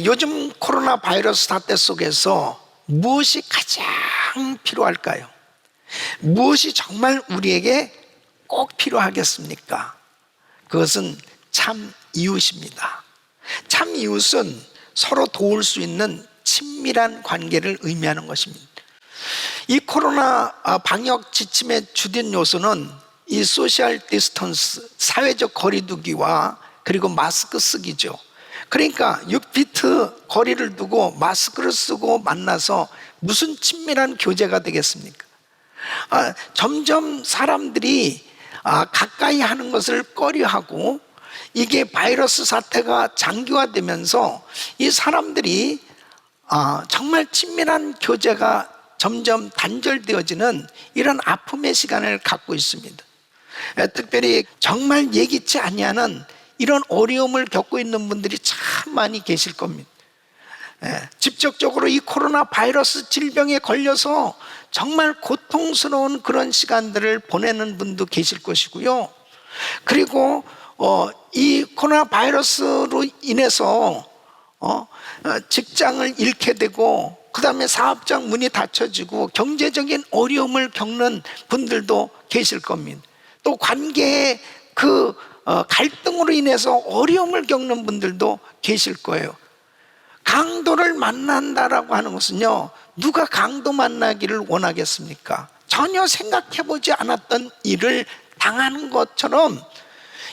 요즘 코로나 바이러스 사태 속에서 무엇이 가장 필요할까요? 무엇이 정말 우리에게 꼭 필요하겠습니까? 그것은 참 이웃입니다. 참 이웃은 서로 도울 수 있는 친밀한 관계를 의미하는 것입니다. 이 코로나 방역 지침의 주된 요소는 이 소셜 디스턴스, 사회적 거리두기와 그리고 마스크 쓰기죠. 그러니까 6피트 거리를 두고 마스크를 쓰고 만나서 무슨 친밀한 교제가 되겠습니까? 점점 사람들이 가까이 하는 것을 꺼려하고, 이게 바이러스 사태가 장기화되면서 이 사람들이 정말 친밀한 교제가 점점 단절되어지는 이런 아픔의 시간을 갖고 있습니다. 특별히 정말 예기치 아니하는 이런 어려움을 겪고 있는 분들이 참 많이 계실 겁니다. 직접적으로 이 코로나 바이러스 질병에 걸려서 정말 고통스러운 그런 시간들을 보내는 분도 계실 것이고요. 그리고 이 코로나 바이러스로 인해서 직장을 잃게 되고, 그 다음에 사업장 문이 닫혀지고 경제적인 어려움을 겪는 분들도 계실 겁니다. 또 관계의 그 갈등으로 인해서 어려움을 겪는 분들도 계실 거예요. 강도를 만난다라고 하는 것은요, 누가 강도 만나기를 원하겠습니까? 전혀 생각해보지 않았던 일을 당하는 것처럼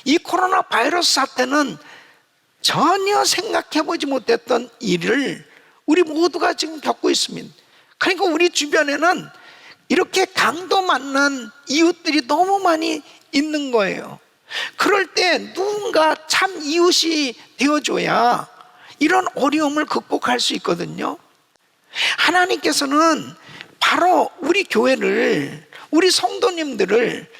이 코로나 바이러스 사태는 전혀 생각해보지 못했던 일을 우리 모두가 지금 겪고 있습니다. 그러니까 우리 주변에는 이렇게 강도 만난 이웃들이 너무 많이 있는 거예요. 그럴 때 누군가 참 이웃이 되어줘야 이런 어려움을 극복할 수 있거든요. 하나님께서는 바로 우리 교회를, 우리 성도님들을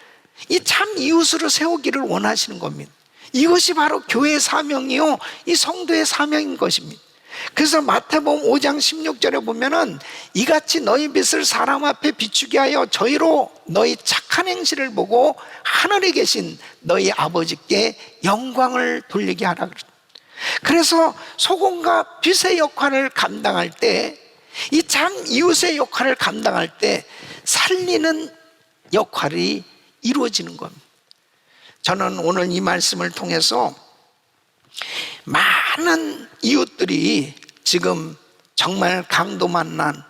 이 참 이웃으로 세우기를 원하시는 겁니다. 이것이 바로 교회의 사명이요, 이 성도의 사명인 것입니다. 그래서 마태복음 5장 16절에 보면은 이같이 너희 빛을 사람 앞에 비추게 하여 저희로 너희 착한 행실을 보고 하늘에 계신 너희 아버지께 영광을 돌리게 하라. 그래서 소금과 빛의 역할을 감당할 때, 이 참 이웃의 역할을 감당할 때 살리는 역할이 이루어지는 겁니다. 저는 오늘 이 말씀을 통해서 많은 이웃들이 지금 정말 강도 만난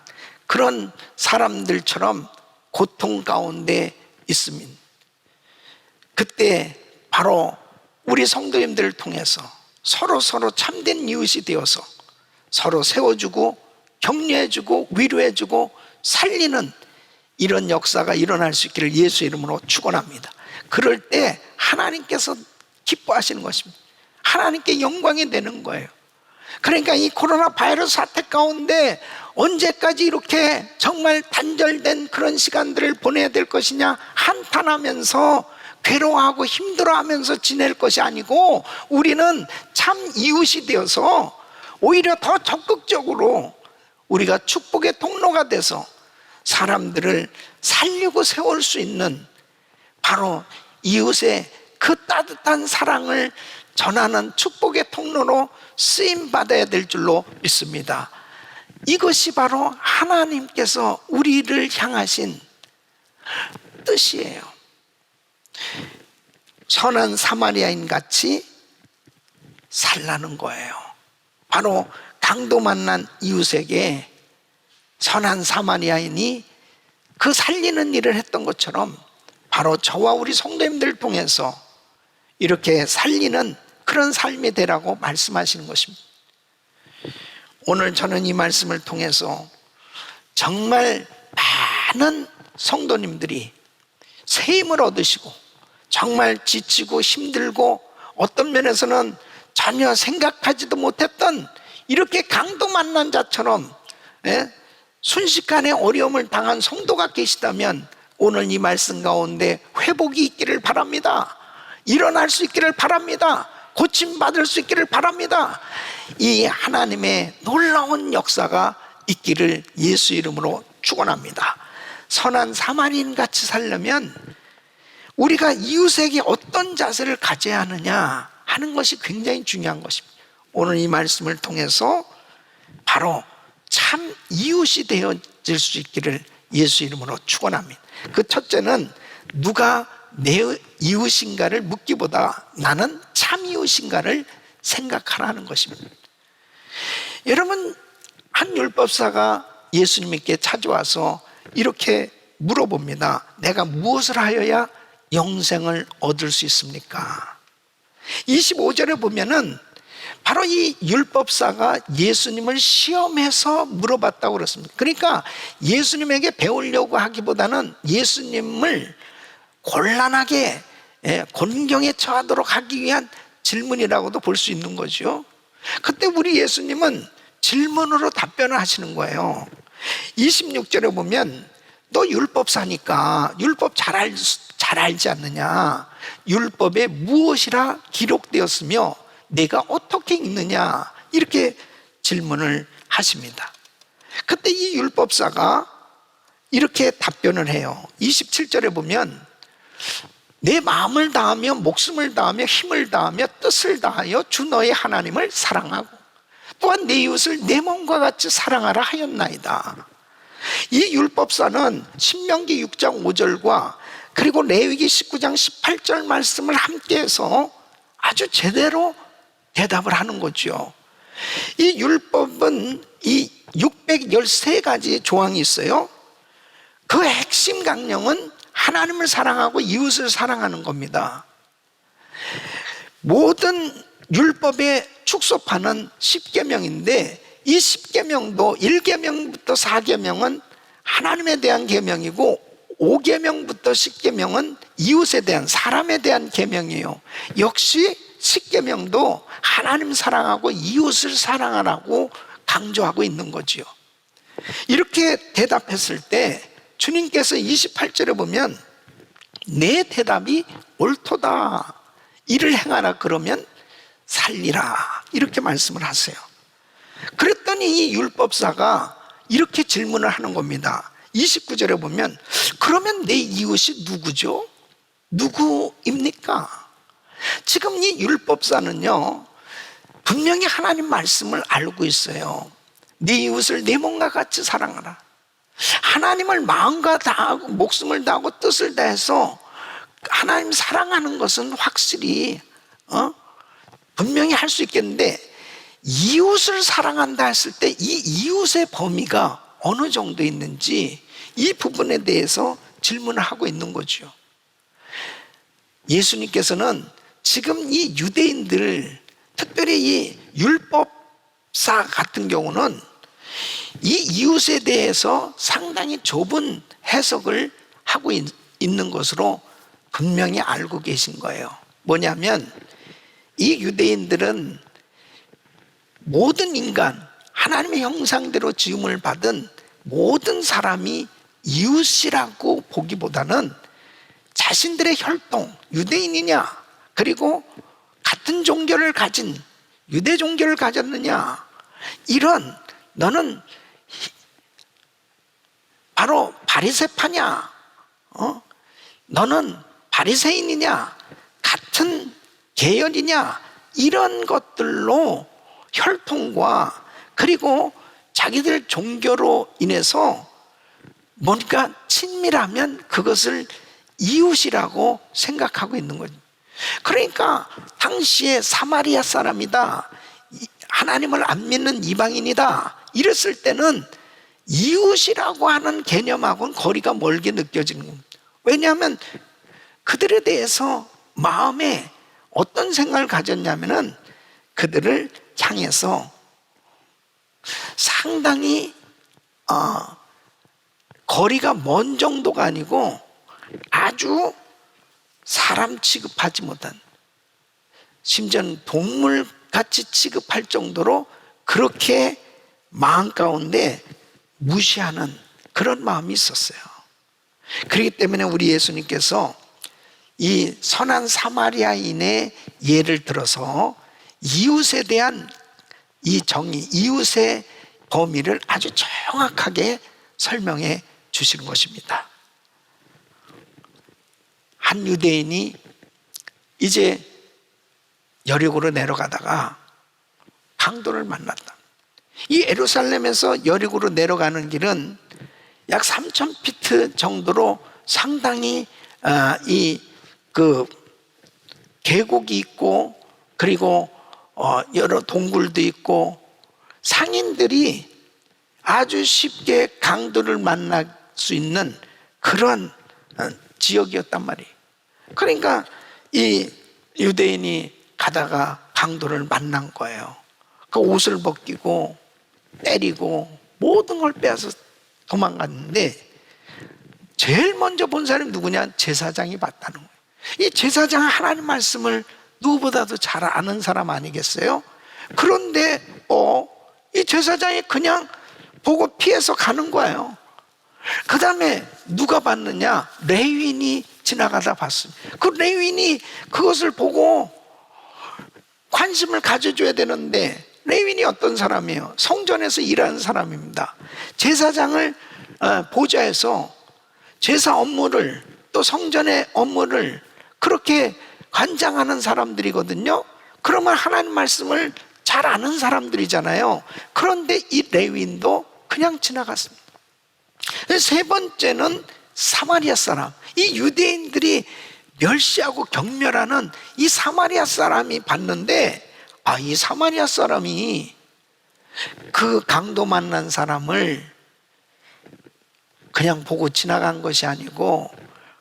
그런 사람들처럼 고통 가운데 있습니다. 그때 바로 우리 성도님들을 통해서 서로 참된 이웃이 되어서 서로 세워주고 격려해주고 위로해주고 살리는 이런 역사가 일어날 수 있기를 예수 이름으로 축원합니다. 그럴 때 하나님께서 기뻐하시는 것입니다. 하나님께 영광이 되는 거예요. 그러니까 이 코로나 바이러스 사태 가운데 언제까지 이렇게 정말 단절된 그런 시간들을 보내야 될 것이냐, 한탄하면서 괴로워하고 힘들어하면서 지낼 것이 아니고, 우리는 참 이웃이 되어서 오히려 더 적극적으로 우리가 축복의 통로가 돼서 사람들을 살리고 세울 수 있는, 바로 이웃의 그 따뜻한 사랑을 전하는 축복의 통로로 쓰임받아야 될 줄로 믿습니다. 이것이 바로 하나님께서 우리를 향하신 뜻이에요. 선한 사마리아인 같이 살라는 거예요. 바로 강도 만난 이웃에게 선한 사마리아인이 그 살리는 일을 했던 것처럼 바로 저와 우리 성도님들을 통해서 이렇게 살리는 그런 삶이 되라고 말씀하시는 것입니다. 오늘 저는 이 말씀을 통해서 정말 많은 성도님들이 새 힘을 얻으시고 정말 지치고 힘들고 어떤 면에서는 전혀 생각하지도 못했던 이렇게 강도 만난 자처럼 순식간에 어려움을 당한 성도가 계시다면 오늘 이 말씀 가운데 회복이 있기를 바랍니다. 일어날 수 있기를 바랍니다. 고침받을 수 있기를 바랍니다. 이 하나님의 놀라운 역사가 있기를 예수 이름으로 축원합니다. 선한 사마리아인 같이 살려면 우리가 이웃에게 어떤 자세를 가져야 하느냐 하는 것이 굉장히 중요한 것입니다. 오늘 이 말씀을 통해서 바로 참 이웃이 되어질 수 있기를 예수 이름으로 축원합니다. 그 첫째는 누가 내 이웃인가를 묻기보다 나는 참 이웃인가를 생각하라는 것입니다. 여러분, 한 율법사가 예수님께 찾아와서 이렇게 물어봅니다. 내가 무엇을 하여야 영생을 얻을 수 있습니까? 25절에 보면은 바로 이 율법사가 예수님을 시험해서 물어봤다고 그랬습니다. 그러니까 예수님에게 배우려고 하기보다는 예수님을 곤란하게, 곤경에 처하도록 하기 위한 질문이라고도 볼 수 있는 거죠. 그때 우리 예수님은 질문으로 답변을 하시는 거예요. 26절에 보면 너 율법사니까 율법 잘 알지 않느냐? 율법에 무엇이라 기록되었으며 내가 어떻게 읽느냐? 이렇게 질문을 하십니다. 그때 이 율법사가 이렇게 답변을 해요. 27절에 보면 내 마음을 다하며 목숨을 다하며 힘을 다하며 뜻을 다하여 주 너의 하나님을 사랑하고 또한 내 이웃을 내 몸과 같이 사랑하라 하였나이다. 이 율법사는 신명기 6장 5절과 그리고 레위기 19장 18절 말씀을 함께해서 아주 제대로 대답을 하는 거죠. 이 율법은 이 613가지 조항이 있어요. 그 핵심 강령은 하나님을 사랑하고 이웃을 사랑하는 겁니다. 모든 율법의 축소판은 10계명인데 이 10계명도 1계명부터 4계명은 하나님에 대한 계명이고 5계명부터 10계명은 이웃에 대한, 사람에 대한 계명이에요. 역시 10계명도 하나님 사랑하고 이웃을 사랑하라고 강조하고 있는 거지요. 이렇게 대답했을 때 주님께서 28절에 보면 내 대답이 옳도다, 이를 행하라 그러면 살리라, 이렇게 말씀을 하세요. 그랬더니 이 율법사가 이렇게 질문을 하는 겁니다. 29절에 보면 그러면 내 이웃이 누구죠? 누구입니까? 지금 이 율법사는요 분명히 하나님 말씀을 알고 있어요. 네 이웃을 내 몸과 같이 사랑하라. 하나님을 마음과 다하고 목숨을 다하고 뜻을 다해서 하나님 사랑하는 것은 확실히 분명히 할 수 있겠는데 이웃을 사랑한다 했을 때 이 이웃의 범위가 어느 정도 있는지 이 부분에 대해서 질문을 하고 있는 거죠. 예수님께서는 지금 이 유대인들, 특별히 이 율법사 같은 경우는 이 이웃에 대해서 상당히 좁은 해석을 하고 있는 것으로 분명히 알고 계신 거예요. 뭐냐면 이 유대인들은 모든 인간, 하나님의 형상대로 지음을 받은 모든 사람이 이웃이라고 보기보다는 자신들의 혈통, 유대인이냐, 그리고 같은 종교를 가진 유대 종교를 가졌느냐, 이런 너는 바로 바리새파냐, 너는 바리새인이냐, 같은 계열이냐, 이런 것들로 혈통과 그리고 자기들 종교로 인해서 뭔가 친밀하면 그것을 이웃이라고 생각하고 있는 거죠. 그러니까 당시에 사마리아 사람이다, 하나님을 안 믿는 이방인이다 이랬을 때는 이웃이라고 하는 개념하고는 거리가 멀게 느껴지는 겁니다. 왜냐하면 그들에 대해서 마음에 어떤 생각을 가졌냐면은 그들을 향해서 상당히 거리가 먼 정도가 아니고 아주 사람 취급하지 못한, 심지어는 동물같이 취급할 정도로 그렇게 마음 가운데 무시하는 그런 마음이 있었어요. 그렇기 때문에 우리 예수님께서 이 선한 사마리아인의 예를 들어서 이웃에 대한 이 정의, 이웃의 범위를 아주 정확하게 설명해 주시는 것입니다. 한 유대인이 이제 여리고로 내려가다가 강도를 만났다. 이 예루살렘에서 여리고로 내려가는 길은 약 3,000피트 정도로 상당히 계곡이 있고, 그리고 여러 동굴도 있고, 상인들이 아주 쉽게 강도를 만날 수 있는 그런 지역이었단 말이에요. 그러니까 이 유대인이 가다가 강도를 만난 거예요. 그 옷을 벗기고 때리고 모든 걸 빼앗아 도망갔는데, 제일 먼저 본 사람이 누구냐? 제사장이 봤다는 거예요. 이 제사장은 하나님 말씀을 누구보다도 잘 아는 사람 아니겠어요? 그런데 이 제사장이 그냥 보고 피해서 가는 거예요. 그 다음에 누가 봤느냐? 레위인이 지나가다 봤습니다. 그 레위인이 그것을 보고 관심을 가져줘야 되는데, 레위인이 어떤 사람이에요? 성전에서 일하는 사람입니다. 제사장을 보좌해서 제사 업무를, 또 성전의 업무를 그렇게 관장하는 사람들이거든요. 그러면 하나님 말씀을 잘 아는 사람들이잖아요. 그런데 이 레위인도 그냥 지나갔습니다. 세 번째는 사마리아 사람. 이 유대인들이 멸시하고 경멸하는 이 사마리아 사람이 봤는데, 이 사마리아 사람이 그 강도 만난 사람을 그냥 보고 지나간 것이 아니고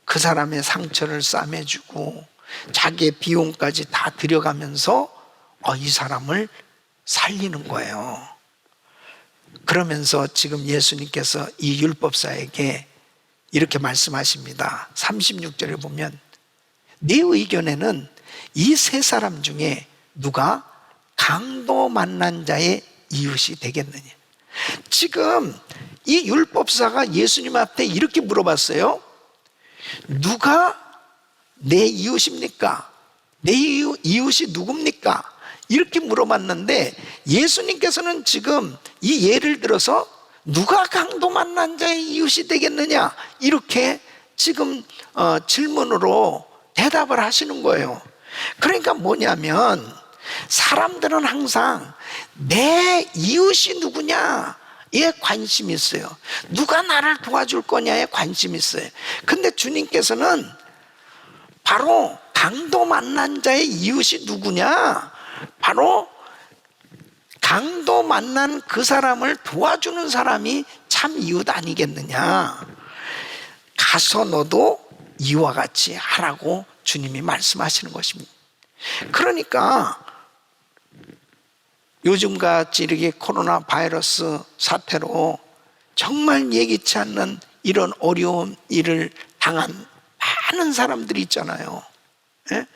그 사람의 상처를 싸매주고 자기의 비용까지 다 들여가면서 이 사람을 살리는 거예요. 그러면서 지금 예수님께서 이 율법사에게 이렇게 말씀하십니다. 36절에 보면, 네 의견에는 이 세 사람 중에 누가 강도 만난 자의 이웃이 되겠느냐. 지금 이 율법사가 예수님 앞에 이렇게 물어봤어요. 누가 내 이웃입니까? 내 이웃이 누굽니까? 이렇게 물어봤는데, 예수님께서는 지금 이 예를 들어서 누가 강도 만난 자의 이웃이 되겠느냐, 이렇게 지금 질문으로 대답을 하시는 거예요. 그러니까 뭐냐면, 사람들은 항상 내 이웃이 누구냐에 관심이 있어요. 누가 나를 도와줄 거냐에 관심이 있어요. 근데 주님께서는 바로 강도 만난 자의 이웃이 누구냐, 바로 강도 만난 그 사람을 도와주는 사람이 참 이웃 아니겠느냐. 가서 너도 이와 같이 하라고 주님이 말씀하시는 것입니다. 그러니까 요즘같이 이렇게 코로나 바이러스 사태로 정말 예기치 않는 이런 어려운 일을 당한 많은 사람들이 있잖아요. 예?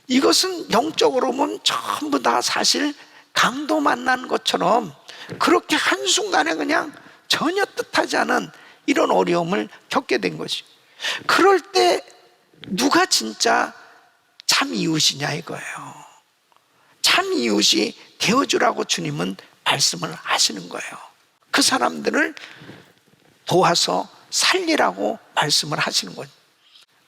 이것은 영적으로 보면 전부 다 사실 강도 만난 것처럼 그렇게 한순간에 그냥 전혀 뜻하지 않은 이런 어려움을 겪게 된 것이죠. 그럴 때 누가 진짜 참 이웃이냐 이거예요. 참 이웃이 되어주라고 주님은 말씀을 하시는 거예요. 그 사람들을 도와서 살리라고 말씀을 하시는 거죠.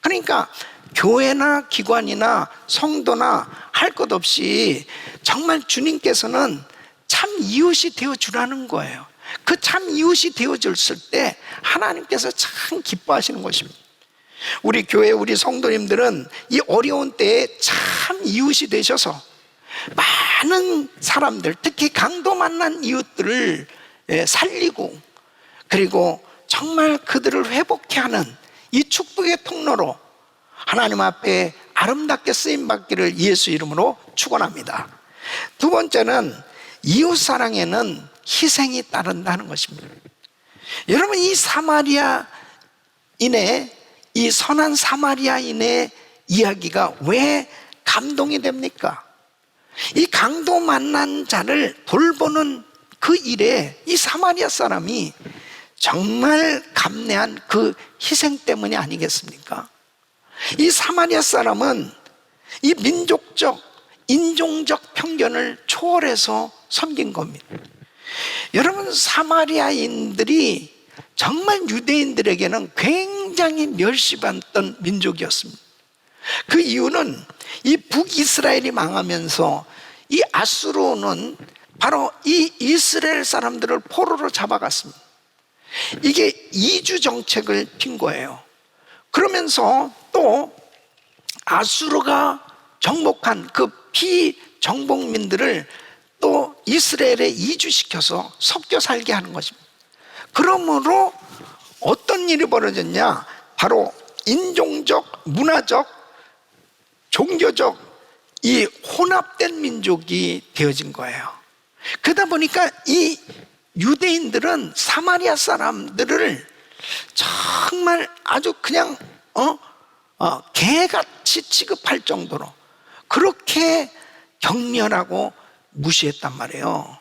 그러니까 교회나 기관이나 성도나 할 것 없이 정말 주님께서는 참 이웃이 되어주라는 거예요. 그 참 이웃이 되어줬을 때 하나님께서 참 기뻐하시는 것입니다. 우리 교회, 우리 성도님들은 이 어려운 때에 참 이웃이 되셔서 많은 사람들, 특히 강도 만난 이웃들을 살리고, 그리고 정말 그들을 회복케 하는 이 축복의 통로로 하나님 앞에 아름답게 쓰임받기를 예수 이름으로 축원합니다. 두 번째는 이웃사랑에는 희생이 따른다는 것입니다. 여러분, 이 사마리아인의, 이 선한 사마리아인의 이야기가 왜 감동이 됩니까? 이 강도 만난 자를 돌보는 그 일에 이 사마리아 사람이 정말 감내한 그 희생 때문이 아니겠습니까? 이 사마리아 사람은 이 민족적, 인종적 편견을 초월해서 섬긴 겁니다. 여러분, 사마리아인들이 정말 유대인들에게는 굉장히 멸시받던 민족이었습니다. 그 이유는 이 북이스라엘이 망하면서 이 아수르는 바로 이 이스라엘 사람들을 포로로 잡아갔습니다. 이게 이주 정책을 핀 거예요. 그러면서 또 아수르가 정복한 그 피정복민들을 또 이스라엘에 이주시켜서 섞여 살게 하는 것입니다. 그러므로 어떤 일이 벌어졌냐? 바로 인종적, 문화적, 종교적 이 혼합된 민족이 되어진 거예요. 그러다 보니까 이 유대인들은 사마리아 사람들을 정말 아주 그냥 개같이 취급할 정도로 그렇게 경멸하고 무시했단 말이에요.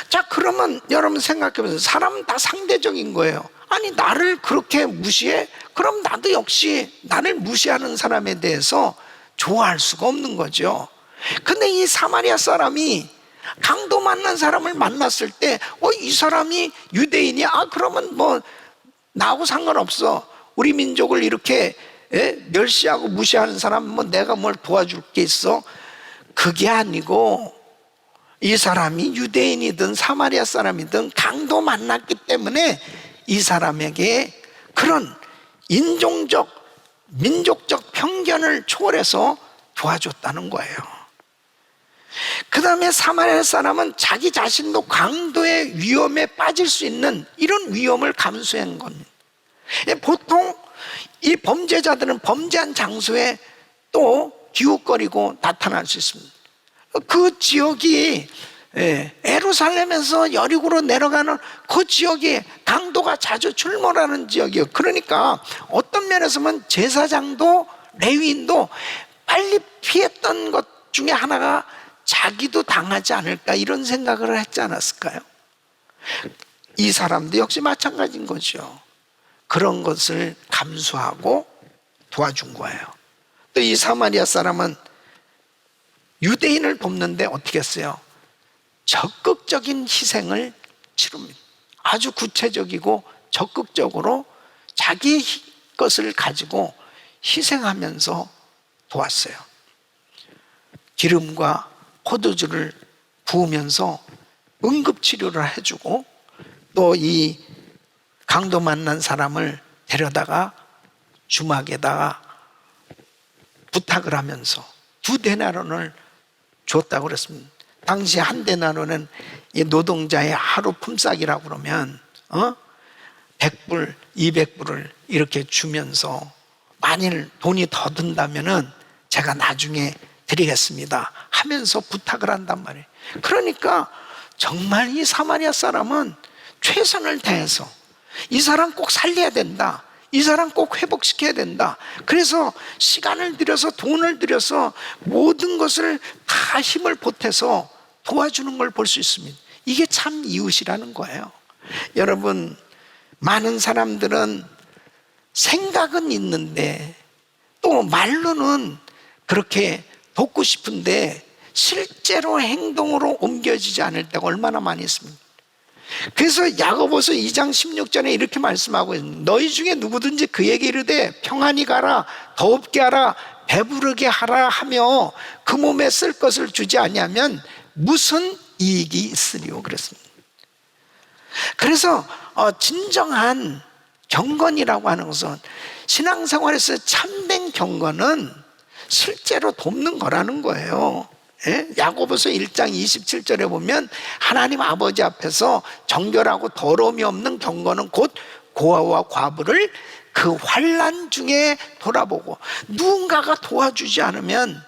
자, 그러면 여러분 생각해보세요. 사람은 다 상대적인 거예요. 아니, 나를 그렇게 무시해? 그럼 나도 역시 나를 무시하는 사람에 대해서 좋아할 수가 없는 거죠. 근데 이 사마리아 사람이 강도 만난 사람을 만났을 때 이 사람이 유대인이야? 그러면 뭐 나하고 상관없어. 우리 민족을 이렇게 멸시하고 무시하는 사람 뭐 내가 뭘 도와줄 게 있어? 그게 아니고 이 사람이 유대인이든 사마리아 사람이든 강도 만났기 때문에 이 사람에게 그런 인종적, 민족적 편견을 초월해서 도와줬다는 거예요. 그 다음에 사마리아 사람은 자기 자신도 강도의 위험에 빠질 수 있는 이런 위험을 감수한 겁니다. 보통 이 범죄자들은 범죄한 장소에 또 기웃거리고 나타날 수 있습니다. 그 지역이 예루살렘에서 여리고로 내려가는 그 지역이 강도가 자주 출몰하는 지역이에요. 그러니까 어떤 면에서 보면 제사장도 레위인도 빨리 피했던 것 중에 하나가 자기도 당하지 않을까 이런 생각을 했지 않았을까요? 이 사람도 역시 마찬가지인 거죠. 그런 것을 감수하고 도와준 거예요. 또 이 사마리아 사람은 유대인을 돕는데 어떻게 했어요? 적극적인 희생을 치릅니다. 아주 구체적이고 적극적으로 자기 것을 가지고 희생하면서 도왔어요. 기름과 포도주를 부으면서 응급치료를 해주고 또 이 강도 만난 사람을 데려다가 주막에다가 부탁을 하면서 2데나리온을 줬다고 그랬습니다. 당시 1데나리온은 노동자의 하루 품삯이라고 그러면 100불, 200불을 이렇게 주면서 만일 돈이 더 든다면은 제가 나중에 드리겠습니다 하면서 부탁을 한단 말이에요. 그러니까 정말 이 사마리아 사람은 최선을 다해서 이 사람 꼭 살려야 된다, 이 사람 꼭 회복시켜야 된다, 그래서 시간을 들여서 돈을 들여서 모든 것을 다 힘을 보태서 도와주는 걸 볼 수 있습니다. 이게 참 이웃이라는 거예요. 여러분, 많은 사람들은 생각은 있는데 또 말로는 그렇게 돕고 싶은데 실제로 행동으로 옮겨지지 않을 때가 얼마나 많이 있습니까? 그래서 야고보서 2장 16절에 이렇게 말씀하고 있습니다. 너희 중에 누구든지 그에게 이르되 평안히 가라, 더웁게 하라, 배부르게 하라 하며 그 몸에 쓸 것을 주지 아니하면 무슨 이익이 있으리요? 그랬습니다. 그래서 진정한 경건이라고 하는 것은, 신앙생활에서 참된 경건은 실제로 돕는 거라는 거예요. 야고보서 1장 27절에 보면 하나님 아버지 앞에서 정결하고 더러움이 없는 경건은 곧 고아와 과부를 그 환난 중에 돌아보고, 누군가가 도와주지 않으면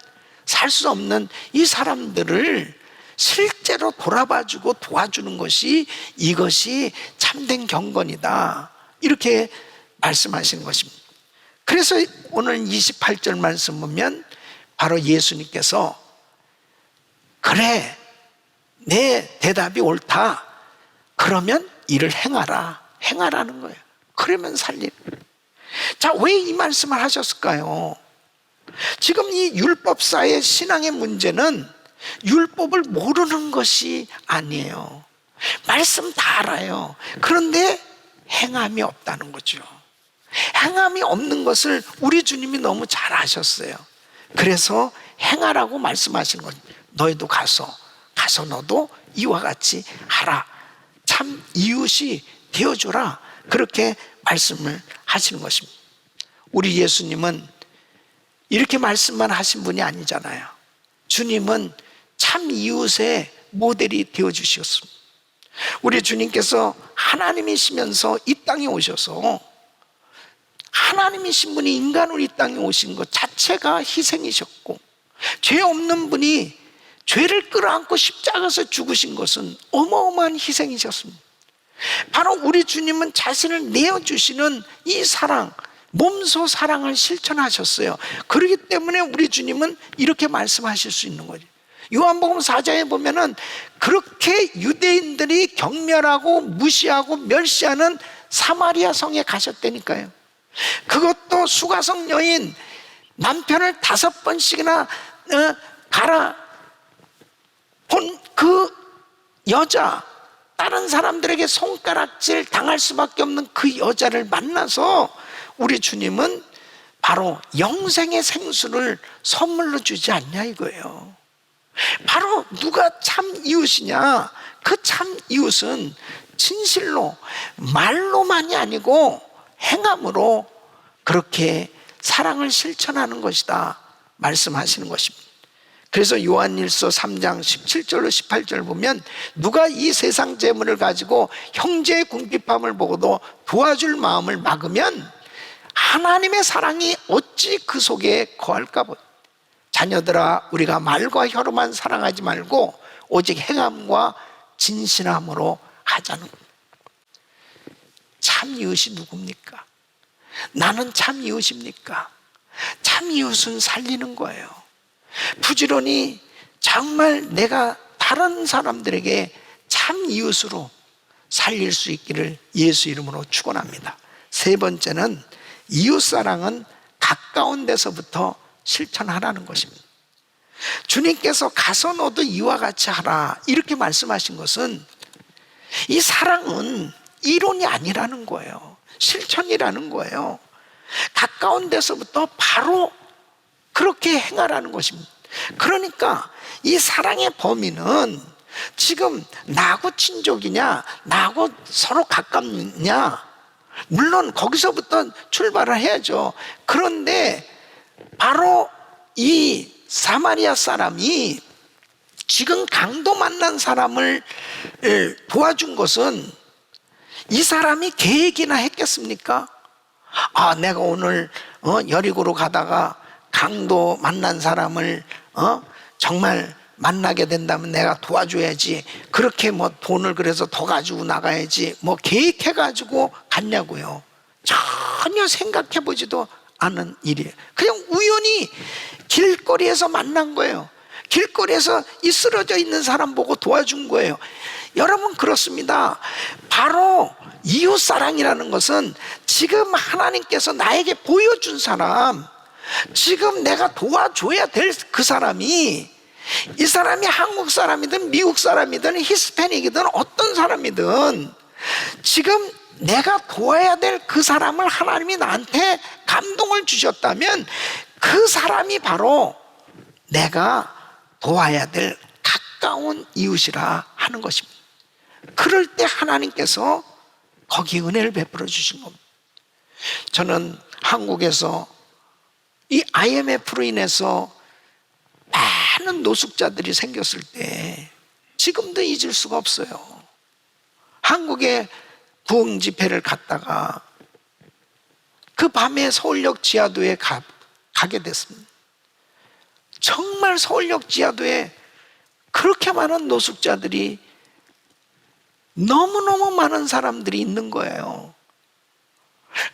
살 수 없는 이 사람들을 실제로 돌아봐주고 도와주는 것이, 이것이 참된 경건이다, 이렇게 말씀하시는 것입니다. 그래서 오늘 28절 말씀 보면 바로 예수님께서 그래, 내 대답이 옳다, 그러면 이를 행하라는 거예요. 그러면 살림. 자, 왜 이 말씀을 하셨을까요? 지금 이 율법사의 신앙의 문제는 율법을 모르는 것이 아니에요. 말씀 다 알아요. 그런데 행함이 없다는 거죠. 행함이 없는 것을 우리 주님이 너무 잘 아셨어요. 그래서 행하라고 말씀하신 거죠. 너희도 가서 가서 너도 이와 같이 하라. 참 이웃이 되어주라. 그렇게 말씀을 하시는 것입니다. 우리 예수님은 이렇게 말씀만 하신 분이 아니잖아요. 주님은 참 이웃의 모델이 되어주셨습니다. 우리 주님께서 하나님이시면서 이 땅에 오셔서 하나님이신 분이 인간으로 이 땅에 오신 것 자체가 희생이셨고, 죄 없는 분이 죄를 끌어안고 십자가에서 죽으신 것은 어마어마한 희생이셨습니다. 바로 우리 주님은 자신을 내어주시는 이 사랑, 몸소 사랑을 실천하셨어요. 그렇기 때문에 우리 주님은 이렇게 말씀하실 수 있는 거죠. 요한복음 4장에 보면은 그렇게 유대인들이 경멸하고 무시하고 멸시하는 사마리아 성에 가셨다니까요. 그것도 수가성 여인, 남편을 5번씩이나 갈아 본 그 여자, 다른 사람들에게 손가락질 당할 수밖에 없는 그 여자를 만나서 우리 주님은 바로 영생의 생수를 선물로 주지 않냐 이거예요. 바로 누가 참 이웃이냐? 그 참 이웃은 진실로, 말로만이 아니고 행함으로 그렇게 사랑을 실천하는 것이다 말씀하시는 것입니다. 그래서 요한일서 3장 17절로 18절 보면 누가 이 세상 재물을 가지고 형제의 궁핍함을 보고도 도와줄 마음을 막으면 하나님의 사랑이 어찌 그 속에 거할까 보다. 자녀들아, 우리가 말과 혀로만 사랑하지 말고 오직 행함과 진실함으로 하자는 겁니다. 참 이웃이 누굽니까? 나는 참 이웃입니까? 참 이웃은 살리는 거예요. 부지런히 정말 내가 다른 사람들에게 참 이웃으로 살릴 수 있기를 예수 이름으로 축원합니다. 세 번째는 이웃사랑은 가까운 데서부터 실천하라는 것입니다. 주님께서 가서 너도 이와 같이 하라 이렇게 말씀하신 것은 이 사랑은 이론이 아니라는 거예요. 실천이라는 거예요. 가까운 데서부터 바로 그렇게 행하라는 것입니다. 그러니까 이 사랑의 범위는 지금 나하고 친족이냐, 나하고 서로 가깝냐, 물론 거기서부터 출발을 해야죠. 그런데 바로 이 사마리아 사람이 지금 강도 만난 사람을 도와준 것은 이 사람이 계획이나 했겠습니까? 아, 내가 오늘 여리고로 가다가 강도 만난 사람을 정말 만나게 된다면 내가 도와줘야지, 그렇게 뭐 돈을 그래서 더 가지고 나가야지 뭐 계획해가지고 갔냐고요. 전혀 생각해보지도 않은 일이에요. 그냥 우연히 길거리에서 만난 거예요. 길거리에서 이 쓰러져 있는 사람 보고 도와준 거예요. 여러분, 그렇습니다. 바로 이웃사랑이라는 것은 지금 하나님께서 나에게 보여준 사람, 지금 내가 도와줘야 될 그 사람이, 이 사람이 한국 사람이든 미국 사람이든 히스패닉이든 어떤 사람이든 지금 내가 도와야 될 그 사람을 하나님이 나한테 감동을 주셨다면 그 사람이 바로 내가 도와야 될 가까운 이웃이라 하는 것입니다. 그럴 때 하나님께서 거기 은혜를 베풀어 주신 겁니다. 저는 한국에서 이 IMF로 인해서 많은 노숙자들이 생겼을 때 지금도 잊을 수가 없어요. 한국에 부흥 집회를 갔다가 그 밤에 서울역 지하도에 가게 됐습니다. 정말 서울역 지하도에 그렇게 많은 노숙자들이, 너무너무 많은 사람들이 있는 거예요.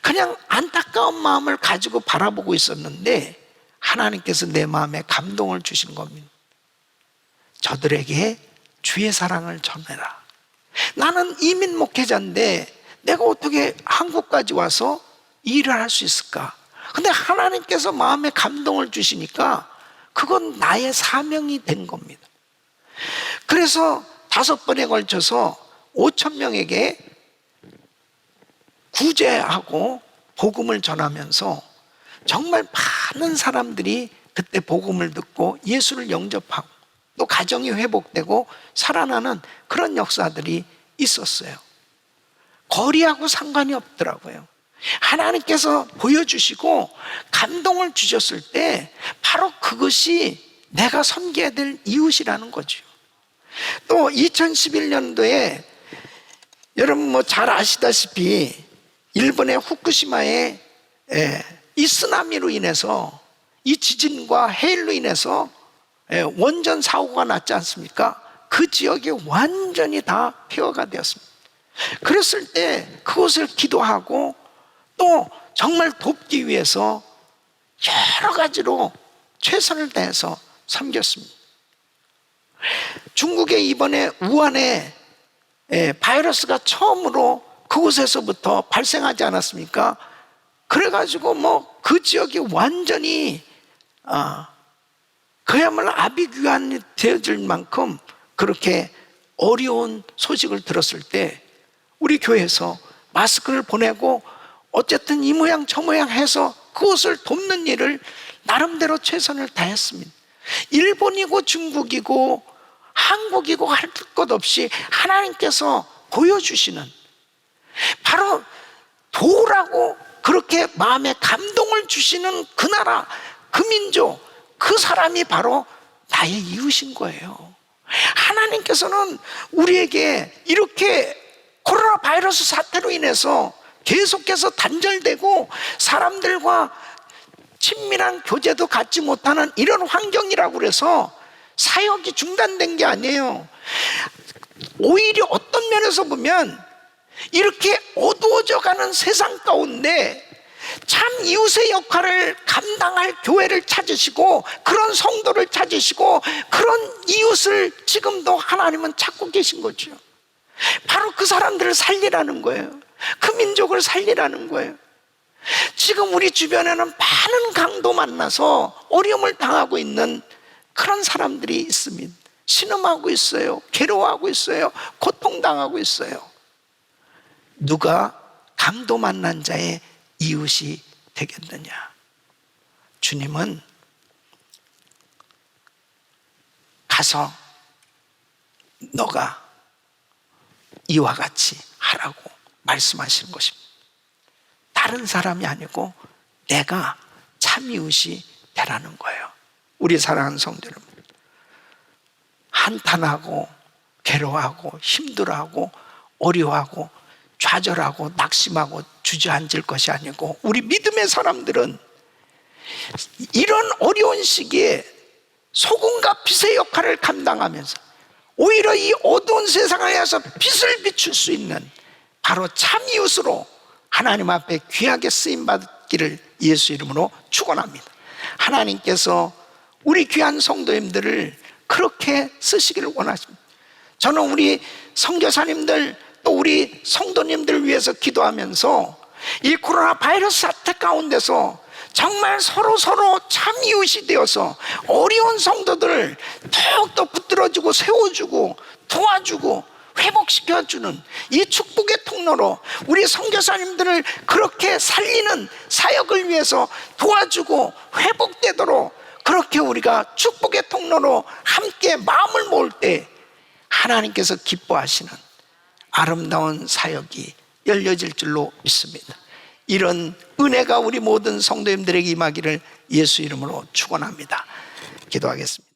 그냥 안타까운 마음을 가지고 바라보고 있었는데 하나님께서 내 마음에 감동을 주신 겁니다. 저들에게 주의 사랑을 전해라. 나는 이민 목회자인데 내가 어떻게 한국까지 와서 일을 할 수 있을까? 근데 하나님께서 마음에 감동을 주시니까 그건 나의 사명이 된 겁니다. 그래서 5번에 걸쳐서 5,000명에게 구제하고 복음을 전하면서 정말 많은 사람들이 그때 복음을 듣고 예수를 영접하고, 또 가정이 회복되고 살아나는 그런 역사들이 있었어요. 거리하고 상관이 없더라고요. 하나님께서 보여주시고 감동을 주셨을 때 바로 그것이 내가 섬겨야 될 이웃이라는 거죠. 또 2011년도에 여러분 뭐 잘 아시다시피 일본의 후쿠시마에 이 쓰나미로 인해서, 이 지진과 해일로 인해서 원전 사고가 났지 않습니까? 그 지역이 완전히 다 폐허가 되었습니다. 그랬을 때 그것을 기도하고 또 정말 돕기 위해서 여러 가지로 최선을 다해서 섬겼습니다. 중국에 이번에 우한에 바이러스가 처음으로 그곳에서부터 발생하지 않았습니까? 그래가지고 뭐 그 지역이 완전히 그야말로 아비규환이 되어질 만큼 그렇게 어려운 소식을 들었을 때 우리 교회에서 마스크를 보내고 어쨌든 이 모양 저 모양 해서 그것을 돕는 일을 나름대로 최선을 다했습니다. 일본이고 중국이고 한국이고 할 것 없이 하나님께서 보여주시는, 바로 도우라고 그렇게 마음에 감동을 주시는 그 나라, 그 민족, 그 사람이 바로 나의 이웃인 거예요. 하나님께서는 우리에게 이렇게 코로나 바이러스 사태로 인해서 계속해서 단절되고 사람들과 친밀한 교제도 갖지 못하는 이런 환경이라고 그래서 사역이 중단된 게 아니에요. 오히려 어떤 면에서 보면 이렇게 어두워져 가는 세상 가운데 참 이웃의 역할을 감당할 교회를 찾으시고 그런 성도를 찾으시고 그런 이웃을 지금도 하나님은 찾고 계신 거죠. 바로 그 사람들을 살리라는 거예요. 그 민족을 살리라는 거예요. 지금 우리 주변에는 많은 강도 만나서 어려움을 당하고 있는 그런 사람들이 있습니다. 신음하고 있어요. 괴로워하고 있어요. 고통당하고 있어요. 누가 강도 만난 자의 이웃이 되겠느냐? 주님은 가서 너가 이와 같이 하라고 말씀하시는 것입니다. 다른 사람이 아니고 내가 참 이웃이 되라는 거예요. 우리 사랑하는 성도 여러분, 한탄하고 괴로워하고 힘들어하고 어려워하고 좌절하고 낙심하고 주저앉을 것이 아니고, 우리 믿음의 사람들은 이런 어려운 시기에 소금과 빛의 역할을 감당하면서 오히려 이 어두운 세상에서 빛을 비출 수 있는 바로 참 이웃으로 하나님 앞에 귀하게 쓰임받기를 예수 이름으로 축원합니다. 하나님께서 우리 귀한 성도님들을 그렇게 쓰시기를 원하십니다. 저는 우리 선교사님들 또 우리 성도님들을 위해서 기도하면서 이 코로나 바이러스 사태 가운데서 정말 서로 참 이웃이 되어서 어려운 성도들을 더욱더 붙들어주고 세워주고 도와주고 회복시켜주는 이 축복의 통로로 우리 선교사님들을 그렇게 살리는 사역을 위해서 도와주고 회복되도록 그렇게 우리가 축복의 통로로 함께 마음을 모을 때 하나님께서 기뻐하시는 아름다운 사역이 열려질 줄로 믿습니다. 이런 은혜가 우리 모든 성도님들에게 임하기를 예수 이름으로 축원합니다. 기도하겠습니다.